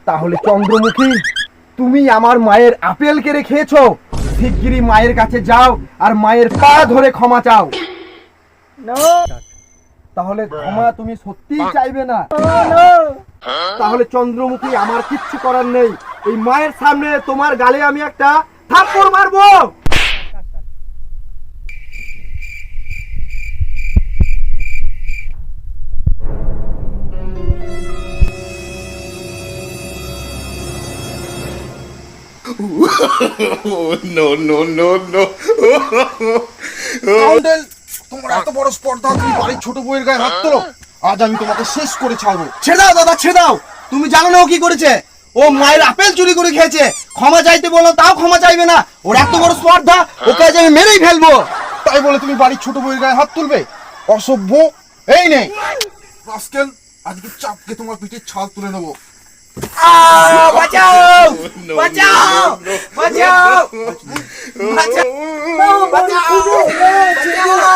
তাহলে চন্দ্রমুখী, তুমি আমার মায়ের আপেল কেড়ে খেয়েছো, শিগগিরই মায়ের কাছে যাও আর মায়ের পা ধরে ক্ষমা চাও। তাহলে ক্ষমা তুমি সত্যিই চাইবে না? তাহলে চন্দ্রমুখী, আমার কিচ্ছু করার নেই, এই মায়ের সামনে তোমার গালে আমি একটা থাপ্পড় মারবো। No, no, no, no. কাউন্টেল, তোমার এত বড় স্পর্ধা, তুমি বাড়ির ছোট বউয়ের গায়ে হাত তোলো? আজ আমি তোমাকে শেষ করে ছাড়বো। ছেড়ে দাও দাদা, ছেড়ে দাও। তুমি জানো না ও কি করেছে? ও মায়ের আপেল চুরি করে খেয়েছে। ক্ষমা চাইতে বলো তাও ক্ষমা চাইবে না। ওর এত বড় স্পর্ধা, ওকে আজ আমি মেরেই ফেলবো। তাই বলে তুমি বাড়ির ছোট বউয়ের গায়ে হাত তুলবে? অসভ্য। এই নেই রাস্কেল, আজকে চাপকে তোমার পিঠের ছাল তুলে নেবো। বাঁচাও বাঁচাও বাঁচাও বাঁচাও বাঁচাও বাঁচাও।